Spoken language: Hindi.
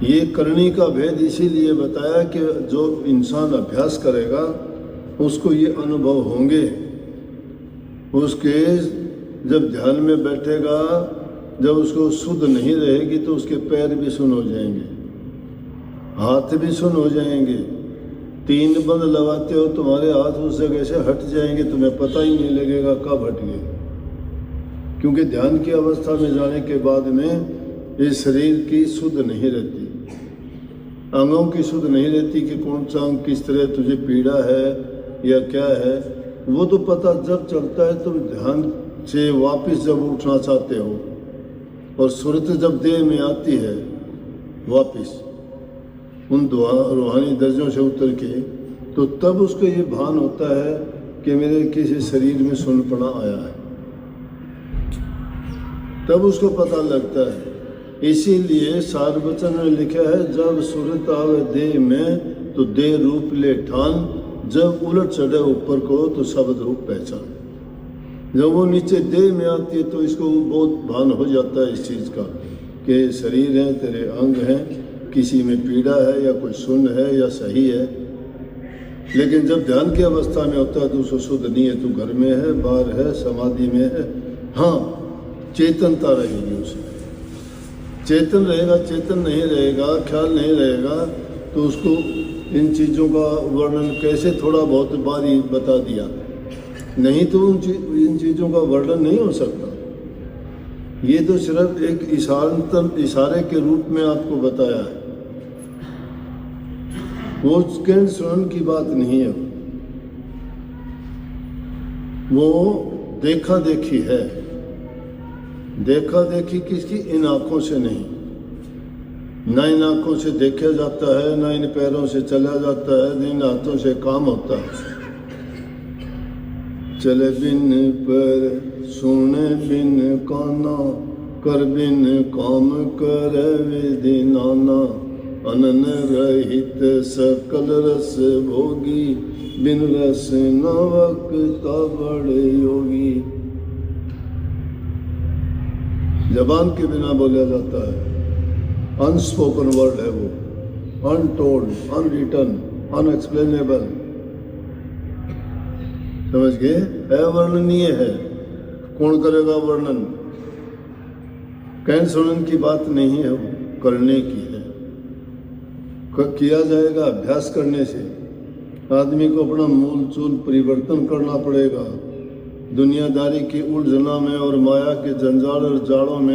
ये करनी का भेद इसीलिए बताया कि जो इंसान अभ्यास करेगा उसको ये अनुभव होंगे। उसके जब ध्यान में बैठेगा, जब उसको शुद्ध नहीं रहेगी तो उसके पैर भी सुन्न हो जाएंगे, हाथ भी सुन्न हो जाएंगे। 3 बंद लगाते हो तुम्हारे हाथ उस जगह से हट जाएंगे, तुम्हें पता ही नहीं लगेगा कब हट गए। क्योंकि ध्यान की अवस्था में जाने के बाद में इस शरीर की शुद्ध नहीं रहती, अंगों की शुद्ध नहीं रहती कि कौन सा अंग किस तरह तुझे पीड़ा है या क्या है। वो तो पता जब चलता है तुम ध्यान से वापस जब उठना चाहते हो और सुरत जब देह में आती है वापस उन रूहानी दर्जों से उतर के, तो तब उसको ये भान होता है कि मेरे किसी शरीर में सुन्नपना आया है, तब उसको पता लगता है। इसीलिए सार वचन में लिखा है, जब सुरत आवे देह में तो देह रूप ले ठान, जब उलट चढ़े ऊपर को तो शब्द रूप पहचान। जब वो नीचे देह में आती है तो इसको बहुत भान हो जाता है इस चीज़ का कि शरीर है, तेरे अंग हैं, किसी में पीड़ा है या कोई सुन्न है या सही है। लेकिन जब ध्यान की अवस्था में होता है तो उसको शुद्ध नहीं है, तू घर में है, बाहर है, समाधि में है। हाँ, चेतनता रहेगी उसमें, चेतन रहेगा। चेतन नहीं रहेगा, ख्याल नहीं रहेगा तो उसको इन चीज़ों का वर्णन कैसे थोड़ा बहुत बारी बता दिया, नहीं तो इन चीज़ों का वर्णन नहीं हो सकता। ये तो सिर्फ एक इशारे के रूप में आपको बताया है, वो कहन सुनन की बात नहीं है, वो देखा देखी है। देखा देखी किसकी? इन आँखों से नहीं, ना इन आँखों से देखा जाता है, ना इन पैरों से चला जाता है, ना इन हाथों से काम होता है। चले बिन पैर, सुने बिन काना, कर बिन काम करे विधि नाना, अनन रहित सकल रस भोगी, बिन रस नवक बड़े योगी। जबान के बिना बोला जाता है, अनस्पोकन वर्ड है वो, अनटोल्ड, अनरिटन, अनएक्सप्लेनेबल। समझ गए? है वर्णनीय है, कौन करेगा वर्णन? कहन सुनन की बात नहीं है, वो करने की है। किया जाएगा अभ्यास करने से। आदमी को अपना मूल चूल परिवर्तन करना पड़ेगा। दुनियादारी की उलझना में और माया के जंजाल और जालों में